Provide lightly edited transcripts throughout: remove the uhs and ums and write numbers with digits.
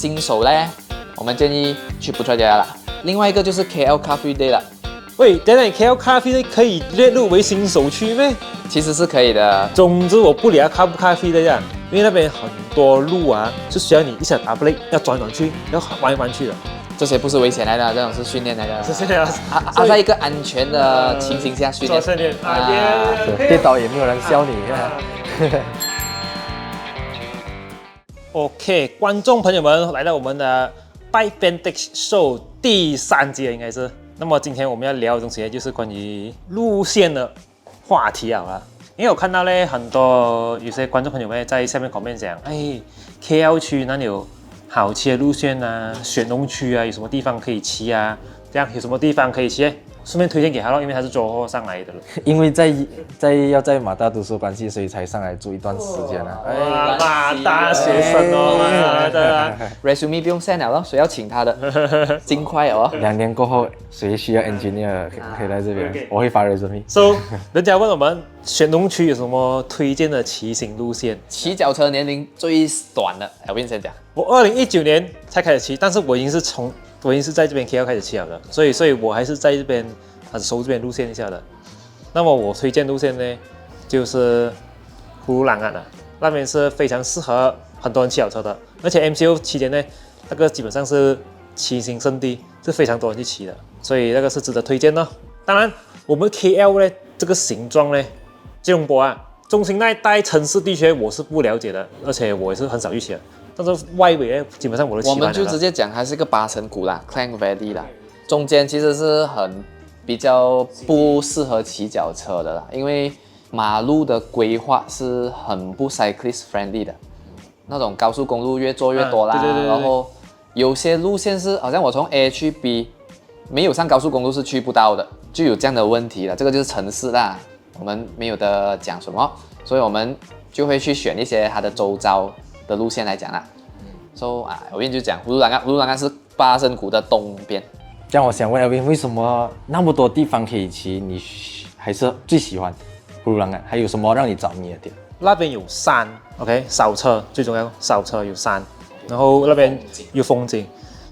新手呢，我们建议去不错家啦。另外一个就是 KL Coffee Day 了。喂，等等 ，KL Coffee Day 可以列入为新手区咩？其实是可以的。总之我不理咖不咖啡的呀，因为那边很多路啊，是需要你一下打 break，要转转去，要弯弯去的。这些不是危险来的，这种是训练来的。是这样。在一个安全的情形下训练。做训练跌倒也没有人笑你。OK， 观众朋友们，来到我们的 Bike Vantage Show 第3集应该是。那么今天我们要聊的东西就是关于路线的话题啊。因为我看到呢，很多有些观众朋友们在下面 comment 讲，哎 ，KL 区哪里有好骑的路线啊？雪农区啊，有什么地方可以骑啊？这样有什么地方可以骑？顺便推荐给他咯，因为他是坐货上来的。因为要在马大读书关系，所以才上来住一段时间啊。哇，马大学生哦，对啊。resume 不用 send 了咯，谁要请他的？尽快哦。2年过后，谁需要 engineer 可以来这边，我会发 resume。So， 人家问我们雪农区有什么推荐的骑行路线？骑脚车年龄最短的，Alvin 先讲。我2019年才开始骑，但是我已经是在这边 KL 开始骑了的，所以我还是在这边很熟这边路线一下的。那么我推荐路线呢，就是葫芦朗岸啊，那边是非常适合很多人骑脚车的，而且 MCO 期间呢，那个基本上是骑行圣地，是非常多人去骑的，所以那个是值得推荐的。当然，我们 KL 呢这个形状呢，吉隆坡啊，中心那一带城市地区我是不了解的，而且我也是很少去骑的。但是外围呢，基本上我都骑完了。我们就直接讲它是个8层谷啦 ，Klang Valley 啦，中间其实是比较不适合骑脚车的啦，因为马路的规划是很不 cyclist friendly 的，那种高速公路越做越多啦，对，然后有些路线是好像我从 A 去 B， 没有上高速公路是去不到的，就有这样的问题了。这个就是城市啦，我们没有得讲什么，所以我们就会去选一些它的周遭的路线来讲啦。So 我跟你就讲葫芦朗岸是巴生谷的东边。这样我想问 Alvin， 为什么那么多地方可以骑，你还是最喜欢葫芦朗岸？还有什么让你着迷的点？那边有山 ，OK， 少车最重要，少车有山，然后那边有风景。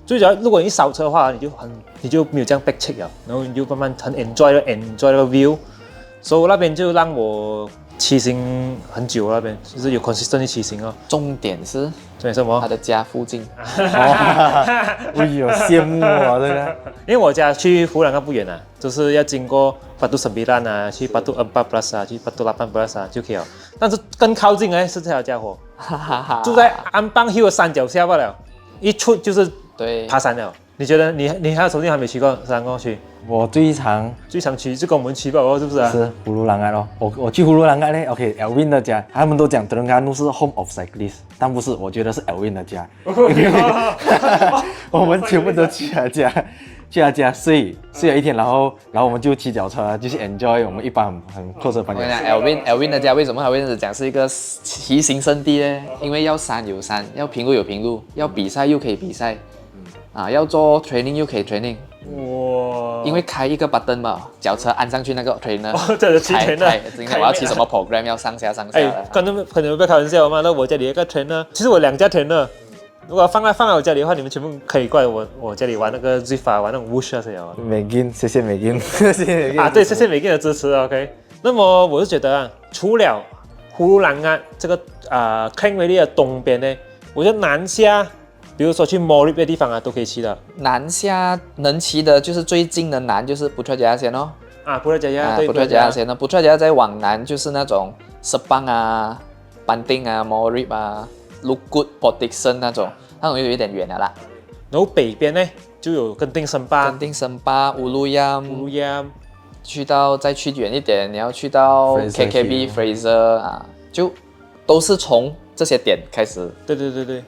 最主要，如果你少车的话，你就没有这样 backcheck 了，然后你就慢慢很 enjoy 那个 view， 所以那边就让我骑行很久，那边就是有 consistent 骑行哦。重点是什么？他的家附近。我有羡慕啊，这个。因为我家去葫芦朗岸不远啊，就是要经过Batu Sembilan啊，去Batu 14啊，去Batu 18啊就可以了。但是更靠近的是这条家伙，住在Ampang Hill 的山脚下罢了，一出就是爬山了。你觉得你还有什么地方还没去过山过去？我最常去就跟我们去吧，是不是啊？是葫芦朗岸咯。我去葫芦朗岸呢 ，OK，Alvin 的家，他们都讲Terengganu是 home of cyclists， 但不是，我觉得是 Alvin 的家。我们全部都去他家睡了一天，然后我们就骑脚车，就是 enjoy 我们一般很close的朋友。我跟你讲 ，Alvin 的家为什么他会这样子讲是一个骑行圣地呢？因为要山有山，要平路有平路，要比赛又可以比赛，要做 training 又可以 training。哇！因为开一个 button 嘛，脚车按上去那个 trainer， 这是骑 trainer。今天我要骑什么 program 要上下。观众朋友不要开玩笑嘛，那我家里有一个 trainer， 其实我2家 trainer。如果放在我家里的话，你们全部可以过来我家里玩那个 Zwift 玩那种 Whoosh 啊这样。Megan， 谢谢 Megan， 谢谢 Megan。对，谢谢 Megan 的支持 ，OK。那么我是觉得除了葫芦朗岸这个Klang Valley 的东边呢，我觉得南下，比如说去 Morib 的地方啊，都可以骑的。南下能骑的就是最近的南就是Putrajaya先哦。Putrajaya 对Putrajaya先哦，Putrajaya再往南就是那种Sepang啊、Banting啊、Morib 啊。Lugut、Port Dickson 那种就有一点远了啦。然后北边呢就有Genting Sempah、Ulu Yam，再去远一点，你要去到 KKB、Fraser 啊，就都是从这些点开始。对，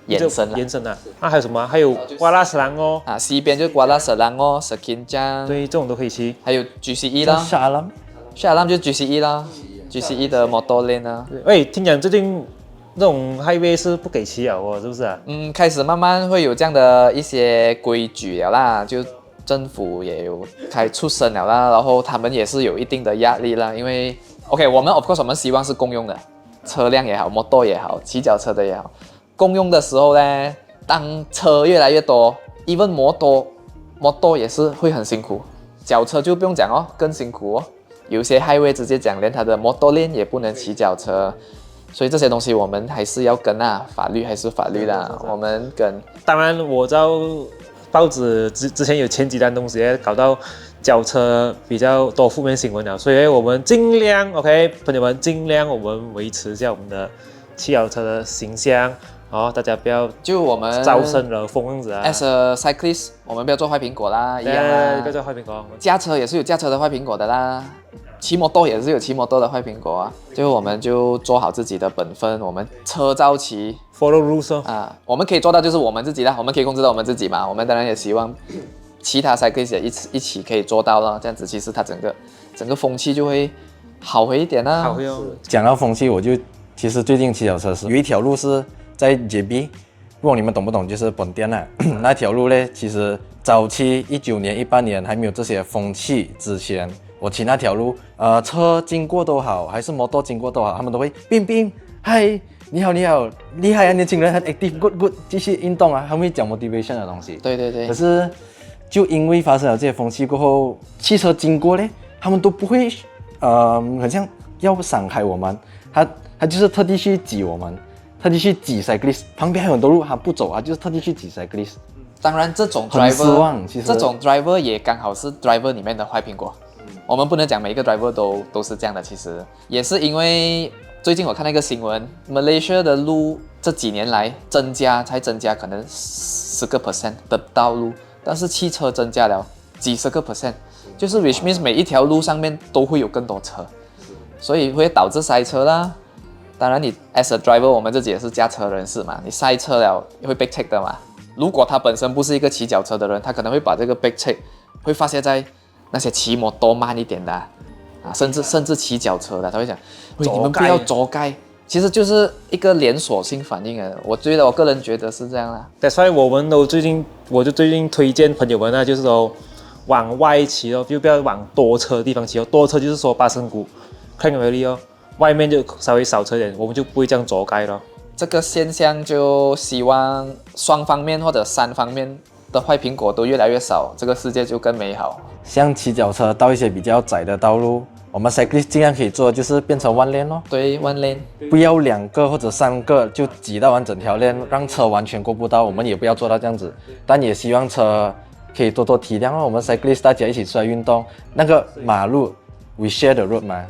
延伸啊。还有什么？还有瓜拉斯兰哦。西边就是瓜拉斯兰哦 ，Sekinjang。对，这种都可以骑。还有 GCE 啦 ，Shah Alam 就是 GCE 啦 ，GCE 的 Motor Lane 啊。喂，听讲最近这种 highway 是不给骑了哦，是不是啊？开始慢慢会有这样的一些规矩了啦，就政府也有出声了啦，然后他们也是有一定的压力啦，因为 OK， 我们 of course 我们希望是公用的，车辆也好，摩托也好，骑脚车的也好，公用的时候呢，当车越来越多，even 摩托也是会很辛苦，脚车就不用讲哦，更辛苦哦。有些 highway 直接讲，连他的摩托链也不能骑脚车，所以这些东西我们还是要跟啊，法律还是法律啦，我们跟。当然我知道报纸之前有前几单东西搞到脚车比较多负面新闻了，所以我们尽量 OK， 朋友们尽量我们维持一下我们的骑脚车的形象。大家不要就我们招生惹疯这样子啊。As a cyclist， 我们不要做坏苹果啦，一样啦。不要做坏苹果。驾车也是有驾车的坏苹果的啦，骑摩托也是有骑摩托的坏苹果啊。就我们就做好自己的本分，我们车照骑 ，follow rules 啊，我们可以做到就是我们自己啦，我们可以控制到我们自己嘛。我们当然也希望其他 cyclist 也一起可以做到了，这样子其实它整个风气就会好回一点啦。好回哦。讲到风气，其实最近骑脚车是有一条路是在 JB， 不知道你们懂不懂，就是本店啊那条路呢，其实早期19年、18年还没有这些风气之前，我骑那条路，车经过都好，还是摩托经过都好，他们都会冰，嗨，你好，厉害啊，年轻人很 active，good， 继续运动啊，他们会讲 motivation 的东西。对。可是就因为发生了这些风气过后，汽车经过呢，他们都不会，很像要伤害我们，他就是特地去挤我们。特地去挤 cyclist， 旁边还有很多路他不走啊，就是特地去挤 cyclist。当然，这种很失望，其实这种 driver 也刚好是 driver 里面的坏苹果。我们不能讲每一个 driver 都是这样的，其实也是因为最近我看那个新闻 ，Malaysia 的路这几年来才增加可能10% 的道路，但是汽车增加了几十个%，就是 which means 每一条路上面都会有更多车，所以会导致塞车啦。当然，你 as a driver， 我们自己也是驾车人士嘛，你塞车了会被 check 的嘛。如果他本身不是一个骑脚车的人，他可能会把这个 back check 会发泄在那些骑摩托慢一点的甚至骑脚车的，他会讲，喂，你们不要走该，其实就是一个连锁性反应啊。我个人觉得是这样啦。That's why 我就最近推荐朋友们呢，就是说往外骑哦，就不要往多车的地方骑哦。多车就是说巴生谷、看有力哦。外面就稍微少车点，我们就不会这样走街了。这个现象就希望双方面或者3方面的坏苹果都越来越少，这个世界就更美好。像骑脚车到一些比较窄的道路，我们 cyclist 尽量可以做的就是变成one lane咯。对，one lane， 不要2个或者3个就挤到完整条链，让车完全过不到。我们也不要做到这样子，但也希望车可以多多体谅哦。我们 cyclist 大家一起出来运动，那个马路 we share the road 嘛。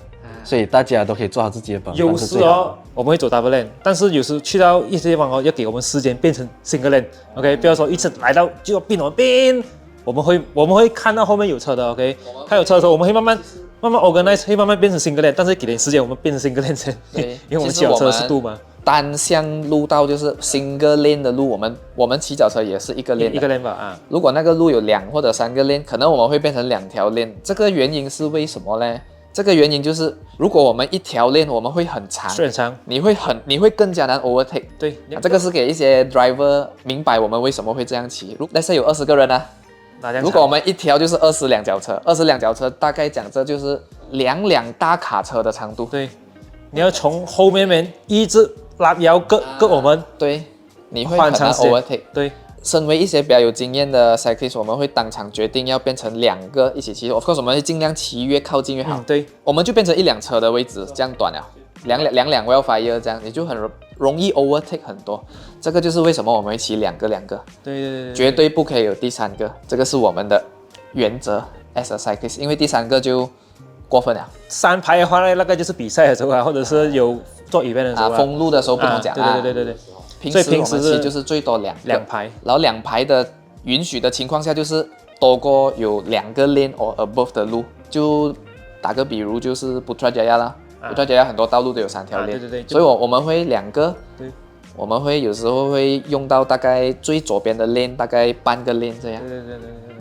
所以大家都可以做好自己的本分。有时我们会走 double lane， 但是有时去到一些地方要给我们时间变成 single lane。OK， 不要说一次来到就要变，我们会看到后面有车的。OK， 看有车的时候，我们会慢慢 organize， 会慢慢变成 single lane， 但是给点时间我们变成 single lane 先，因为我们骑脚车的速度嘛。单向路道就是 single lane 的路，我们骑脚车也是一个 lane 一个 lane 吧如果那个路有2或者3个 lane， 可能我们会变成2条 lane。这个原因是为什么呢？这个原因就是，如果我们一条链我们会很长，你会更加难 overtake。对，这个是给一些 driver 明白我们为什么会这样骑。let's say 有20个人如果我们一条就是20辆脚车，20辆脚车大概讲这就是2辆大卡车的长度。对，你要从后面一直拉腰割我们。对，你会很难 overtake。对。身为一些比较有经验的 cyclist， 我们会当场决定要变成2个一起骑。Of course， 我们会尽量骑越靠近越好。对，我们就变成1辆车的位置，这样短了，2辆 wildfire 这样，你就很容易 overtake 很多。这个就是为什么我们会骑2个。对，绝对不可以有第3个，这个是我们的原则 as a cyclist， 因为第3个就过分了。3排的话呢，那个就是比赛的时候或者是有做 event 的时候封路的时候不同讲对。平时我们骑就是最多2排，然后2排的允许的情况下就是多过有2个 lane or above 的路，就打个比如就是Putrajaya啦，Putrajaya 很多道路都有3条 lane，所以我们会2个，我们会有时候会用到大概最左边的 lane 大概半个 lane 这样，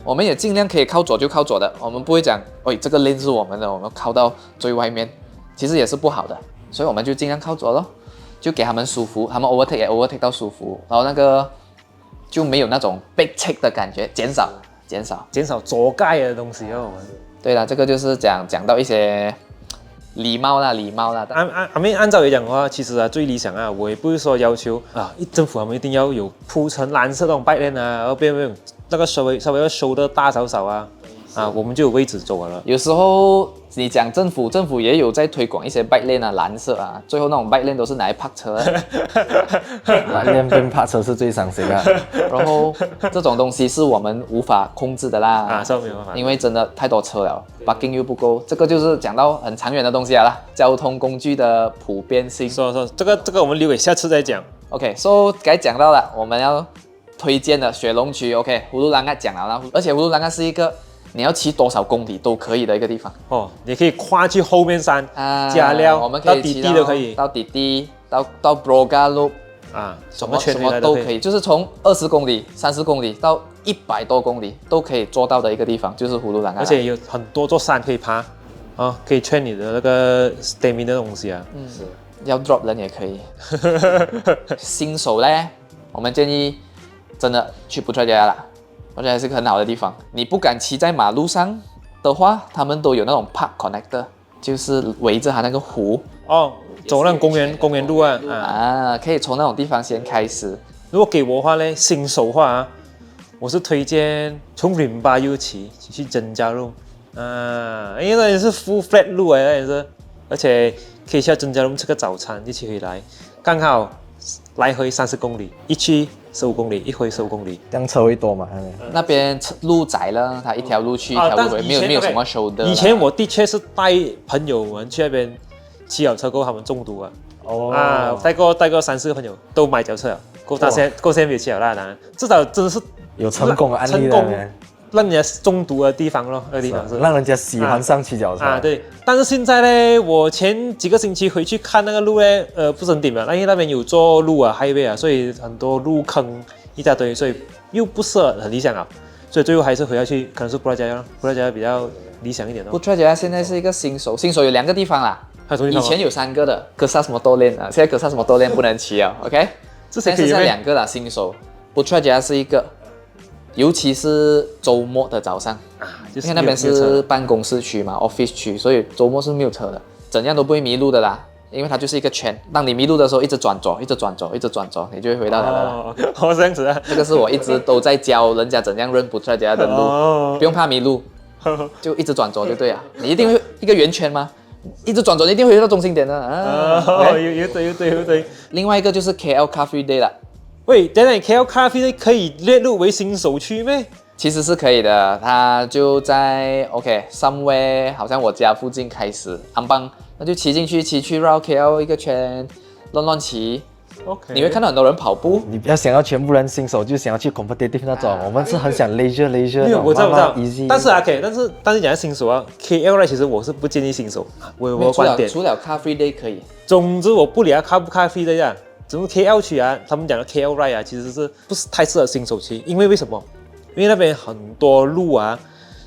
我们也尽量可以靠左就靠左的，我们不会讲，这个 lane 是我们的，我们靠到最外面，其实也是不好的，所以我们就尽量靠左咯。就给他们舒服，他们 overtake 也 overtake 到舒服，然后那个就没有那种被 check 的感觉，减少走盖的东西我们。对了，这个就是讲到一些礼貌啦，礼貌啦。按照来讲的话，其实啊，最理想啊，我也不是说要求啊，政府他们一定要有铺成蓝色那种 bike lane 啊，然后不用那个稍微要收的大少少啊，我们就有位置走了。有时候你讲政府也有在推广一些 bike lane 啊，蓝色啊，最后那种 bike lane 都是拿来泊车的，蓝链跟泊车是最伤心的。然后这种东西是我们无法控制的啦，这没有办法，因为真的太多车了 ，parking 又不够，这个就是讲到很长远的东西了啦，交通工具的普遍性。说这个我们留给下次再讲。OK，so 该讲到了，我们要推荐的雪隆区 ，OK， 葫芦兰盖讲了啦，而且葫芦兰盖是一个你要骑多少公里都可以的一个地方你可以跨去后面山加料，我们可以到底都可以，到底地到 Broga Loop 什么都可以，就是从20公里、30公里到100多公里都可以做到的一个地方，就是葫芦兰盖，而且有很多座山可以爬可以劝你的那个 stamina 的东西啊，是要 drop 人也可以。新手呢，我们建议真的去不出家啦。我觉得还是个很好的地方。你不敢骑在马路上的话，他们都有那种 park connector， 就是围着它那个湖走那公园路可以从那种地方先开始。如果给我的话呢，新手的话我是推荐从Rimba又去增加路因为那也是 full flat 路那也是，而且可以下增加路吃个早餐一起回来，刚好来回30公里，一去15公里，一回15公里，这样车会多吗？那边路窄了，它一条路去一条路回，没有什么shoulder。以前我的确是带朋友们去那边骑脚车过后，他们中毒带过3-4个朋友都买脚车了，过现在没有骑了啦，当然至少真的是有成功的案例了，让人家中毒的地方咯，那个地方是让人家喜欢上骑脚车对。但是现在呢，我前几个星期回去看那个路呢，不是很顶了，因为那边有做路highway所以很多路坑一大堆，所以又不是很理想所以最后还是回去，可能是布拉加亚比较理想一点布拉加亚现在是一个新手有2个地方啦，以前有3个的，可是什么都练现在可是什么都练不能骑OK， 现在是2个啦，新手，布拉加亚是一个。尤其是周末的早上因为那边是办公室区嘛 ，office 区，所以周末是没有车的，怎样都不会迷路的啦。因为它就是一个圈，当你迷路的时候，一直转左，你就会回到它了。这样子这个是我一直都在教人家怎样认不出来家的路，不用怕迷路，就一直转左就对了。你一定会一个圆圈吗？一直转左，你一定会回到中心点的有对。另外一个就是 KL Coffee Day 啦。喂，等等 ，KL 咖啡可以列入为新手区咩？其实是可以的，它就在 somewhere， 好像我家附近开始，安邦，那就骑进去，骑去绕 KL 一个圈，乱骑。你会看到很多人跑步。你不要想要全部人新手就想要去 competitive 那种，我们是很想 leisure 没有，我知道。easy。但是讲新手KL 呢，其实我是不建议新手，我有个观点。除了咖啡 day 可以。总之我不理咖不咖啡的呀。整个 KL 区他们讲的 KL Ride 其实是不是太适合新手骑？因为什么？因为那边很多路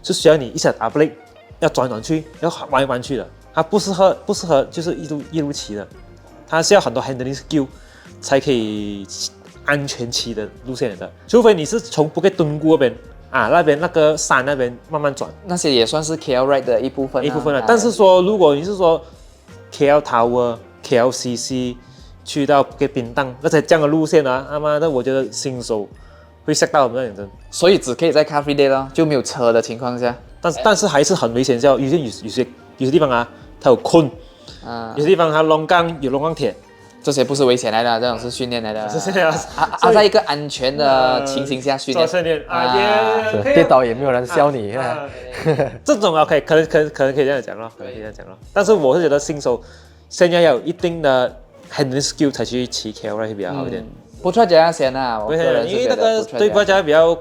是需要你一下打 brake， 要转去，要弯去的，它不适合就是一路骑的，它是要很多 handling skill 才可以安全骑的路线的，除非你是从不给敦姑那边那边那个山那边慢慢转，那些也算是 KL Ride 的一部分但是说如果你是说 KL Tower、KLCC。去到给冰档，那才这样的路线他妈的，我觉得新手会吓到我们那种，所以只可以在咖啡 day 咯，就没有车的情况下。但是还是很危险，有些地方它有困，有些地方它龙岗有龙岗铁，这些不是危险来的，这种是训练来的。是这样在一个安全的情形下训练。跌倒也没有人笑你。这种OK，可能可以这样讲咯，但是我是觉得新手现在要有一定的。handling skill 才去骑 KL 会比较好一点。不出家先我个人因为那个对不家比较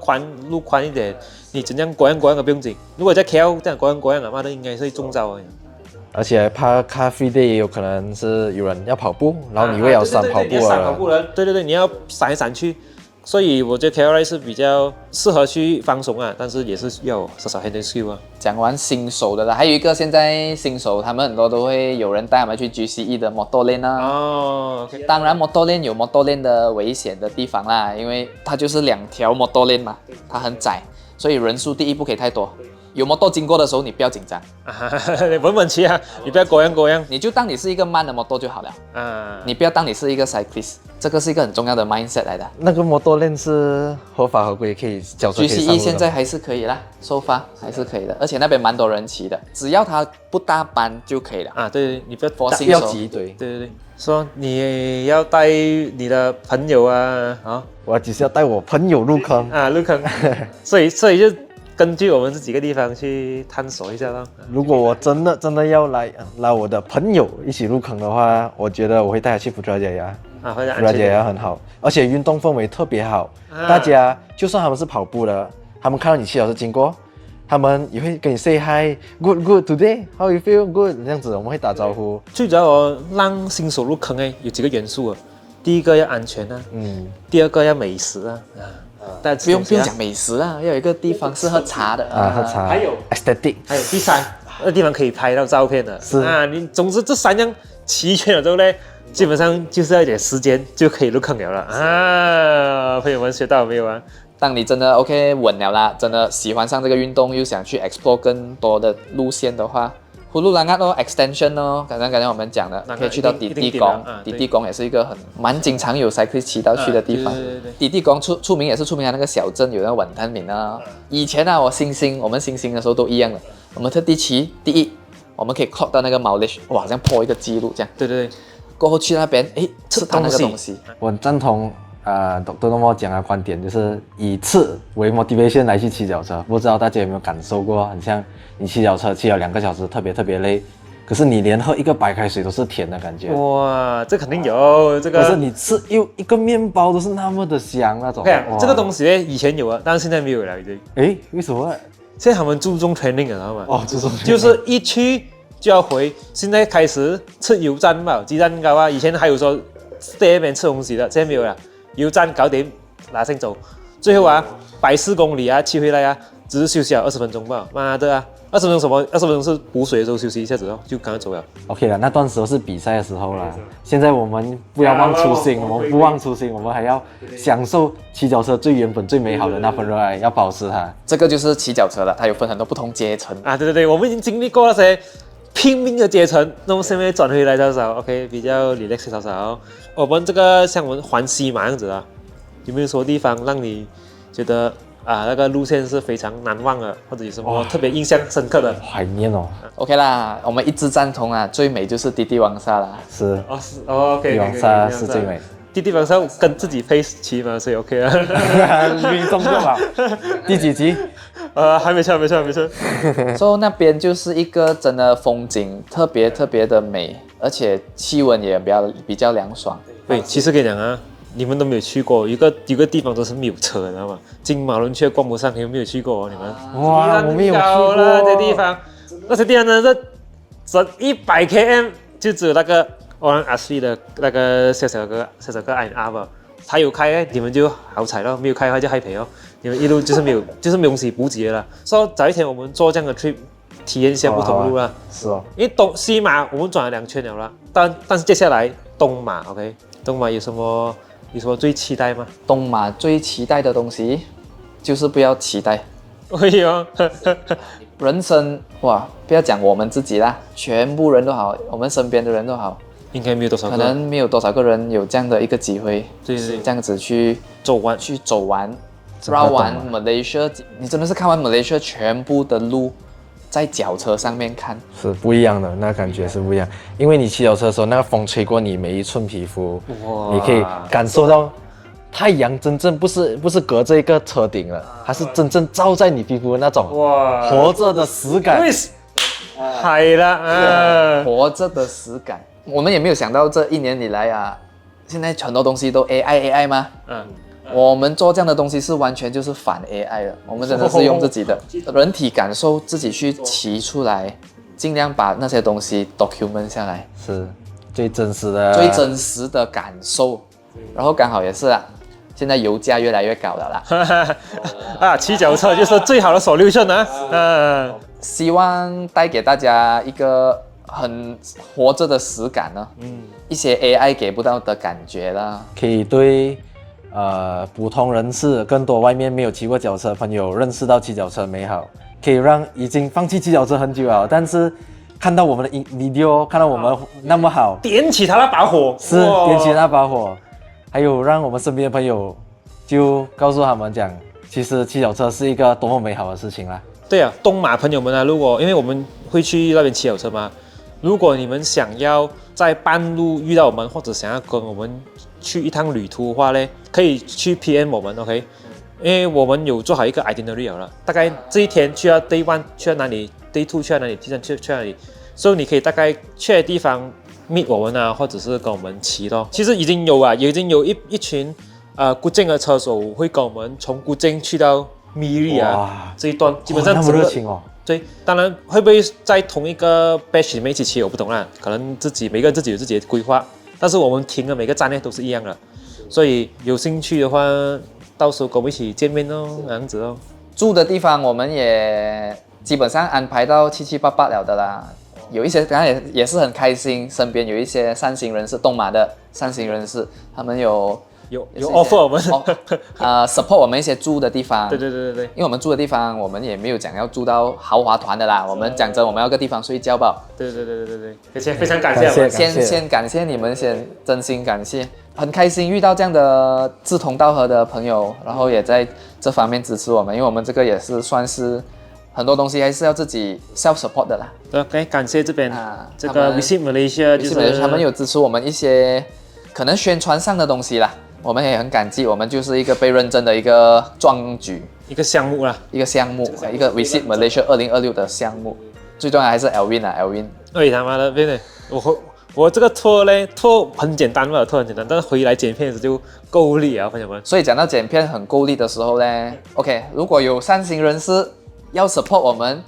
路宽一点，你怎样拐弯的不用紧。如果在 KL 这样拐弯妈的应该是中招的。而且怕咖啡 day 也有可能是有人要跑步，然后你会要闪跑步对，你要闪来闪去。所以我觉得 KL 是比较适合去放松但是也是要少少 handling skill 讲完新手的了，还有一个现在新手他们很多都会有人带他们去 GCE 的 motor lane OK。当然 motor lane 有 motor lane 的危险的地方因为它就是2条 motor lane 嘛，它很窄，所以人数第一不可以太多，有摩托经过的时候，你不要紧张，你稳稳骑啊，你不要狗样你就当你是一个慢的摩托就好了，啊。你不要当你是一个 cyclist， 这个是一个很重要的 mindset 来的。那个摩托链是合法合规，可以轿车可以上路的 GCE 现在还是可以啦，收发还是可以的，而且那边蛮多人骑的，只要它不大班就可以了。啊，对，你不要不要佛新手急，对，对，说你要带你的朋友啊，我只是要带我朋友入坑。入坑，所以就根据我们这几个地方去探索一下咯。如果我真的要拉我的朋友一起入坑的话，我觉得我会带他去普拉加亚。或者普拉加亚很好，而且运动氛围特别好。大家就算他们是跑步的，他们看到你骑脚车经过，他们也会跟你 say hi，good today how you feel good 这样子，我们会打招呼。最主要让新手入坑有几个元素啊，第一个要安全啊，第二个要美食啊。但不用讲美食啊，要有一个地方是喝茶的喝茶，还有 aesthetic， 还有第三，那地方可以拍到照片的。是你总之这3样齐全了之后呢，基本上就是要一点时间就可以入坑了朋友们学到没有啊？当你真的 OK 稳了啦，真的喜欢上这个运动，又想去 explore 更多的路线的话，葫芦栏哦 extension 哦，刚才我们讲的，可以去到底地宫，底地宫也是一个蛮经常有 cyclist 骑到去的地方。对底地宫出名也是出名啊，那个小镇有那个晚滩名啊。以前啊，我们星星的时候都一样的，我们特地骑第一，我们可以 clock 到那个 mileage， 哇，好像破一个记录这样。对，过后去那边，吃他那个东西。我很赞同Dr. Nomo 讲的观点，就是以吃为 motivation 来去骑脚车。不知道大家有没有感受过，很像你骑脚车骑了2个小时，特别累，可是你连喝一个白开水都是甜的感觉。哇，这肯定有这个。可是你吃一个面包都是那么的香那种。这个东西呢，以前有啊，但是现在没有了已经。为什么？现在他们注重 training 了，知道吗？注重 training 就是一去就要回。现在开始吃油站吧，鸡蛋糕啊，以前还有说 stay 那边吃东西的，现在没有了。油站搞点拿先走，最后140公里骑回来只是休息20分钟吧。妈的20分钟什么？20分钟是补水的时候休息一下子就赶快走了。OK 了，那段时候是比赛的时候啦。现在我们不要忘初心，我们不忘初心，我们还要享受骑脚车最原本最美好的那份热爱，要保持它。这个就是骑脚车了，它有分很多不同阶层对，我们已经经历过那些拼命的阶层，那么现在转回来多少 ？OK， 比较 relax 少少。我们这个像我们环西马样子有没有什么地方让你觉得那个路线是非常难忘的，或者有什么特别印象深刻的？怀念哦。OK 啦，我们一致赞同最美就是滴滴王沙啦。是OK， 滴王沙是最美。滴滴王沙跟自己配骑嘛，所以 OK 运动就好。第几集？还没错。所以那边就是一个真的风景特别的美，而且气温也比较凉爽。对，其实跟你讲你们都没有去过，有个地方都是没有车，你知道吗？金马仑却逛不上，你们没有去过你们？哇，我没有去过这地方，那些地方呢，整100 km 就只有那个Orang Asli 的那个小小个 INR 吧，他有开你们就好彩咯，没有开的话就害赔哦。你们一路就是没有东西补给了。所以早一天我们做这样的 trip， 体验一下不同路啦。是哦。因为西马我们转了2圈了啦，但是接下来东马 OK， 东马有什么最期待吗？东马最期待的东西就是不要期待。哎呦，人生哇，不要讲我们自己啦，全部人都好，我们身边的人都好，应该没有多少个，可能没有多少个人有这样的一个机会，对，这样子去走完，绕完 Malaysia， 你真的是看完 Malaysia 全部的路，在脚车上面看，是不一样的，那感觉是不一样。因为你骑脚车的时候，那个风吹过你每一寸皮肤，你可以感受到太阳真正不是隔着一个车顶了，它是真正照在你皮肤的那种活着的实感。係啦，活着的实感。我们也没有想到这1年以来现在很多东西都 AI 吗？我们做这样的东西是完全就是反 AI 的，我们真的是用自己的人体感受自己去骑出来，尽量把那些东西 document 下来，是最真实的感受。然后刚好也是现在油价越来越高了啦，骑脚车就是最好的solution希望带给大家一个很活着的实感呢，一些 AI 给不到的感觉啦，可以对普通人士更多外面没有骑过脚车的朋友认识到骑脚车美好，可以让已经放弃骑脚车很久了，但是看到我们的video，看到我们那么好，点起他那把火，是点起那把火，还有让我们身边的朋友就告诉他们讲，其实骑脚车是一个多么美好的事情啦。对啊，东马朋友们啊，如果因为我们会去那边骑脚车嘛，如果你们想要在半路遇到我们，或者想要跟我们去一趟旅途的话呢，可以去 PM 我们 ，OK？ 因为我们有做好一个 itinerary 了，大概这一天去到 Day 1去到哪里 ，Day 2去到哪里，Day 3去哪里，所以你可以大概去的地方 meet 我们啊，或者是跟我们骑咯。其实已经有一群古晋的车手会跟我们从古晋去到米里啊这一段，基本上那么热情哦。对，当然会不会在同一个 batch 里面一起骑，我不懂啦，可能每个人自己有自己的规划，但是我们停的每个站呢都是一样的，所以有兴趣的话，到时候跟我们一起见面哦，这样子哦。住的地方我们也基本上安排到七七八八了的啦。有一些刚才也是很开心，身边有一些善心人士，东马的善心人士，他们有 offer 我们support 我们一些住的地方。对，因为我们住的地方，我们也没有讲要住到豪华团的啦，我们讲真，我们要个地方睡觉吧。对，非常感谢，先感谢你们，真心感谢，很开心遇到这样的志同道合的朋友，然后也在这方面支持我们，因为我们这个也是算是很多东西还是要自己 self support 的啦。对，OK， 感谢这边这个 Visit Malaysia， 就是他们有支持我们一些可能宣传上的东西啦。我们也很感激，我们就是一个被认证的一个壮举，一个项目啦，一个项目，一个 Visit Malaysia 2026的项目。最重要还是 Elvin 啊 ，Elvin。哎他妈的，真的，我这个拖很简单嘛，拖很简单，但是回来剪片时就够力啊，朋友们。所以讲到剪片很够力的时候呢 ，OK， 如果有善心人士要 support 我们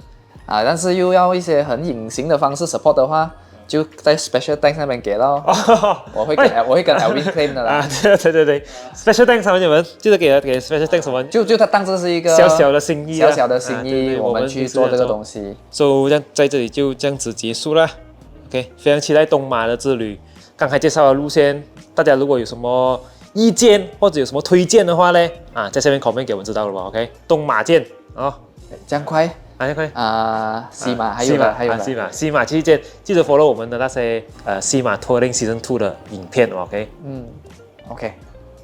啊，但是又要一些很隐形的方式 support 的话，就在 Special Thanks 那边给咯。我会跟 Elvin claim 的啦。对 ，Special Thanks 朋友们，记得给 Special Thanks 我们，就它当这是一个小小的心意，对，我们去做这个东西。所以在这里就这样子结束了。OK， 非常期待东马的之旅。刚才介绍的路线，大家如果有什么意见或者有什么推荐的话呢，在下面 comment 给我们知道了吧 ？OK， 东马见啊，这样快。西马还有西马期间记得 follow 我们的那些西马 Touring Season 2的影片 ，OK， OK，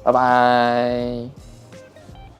拜拜。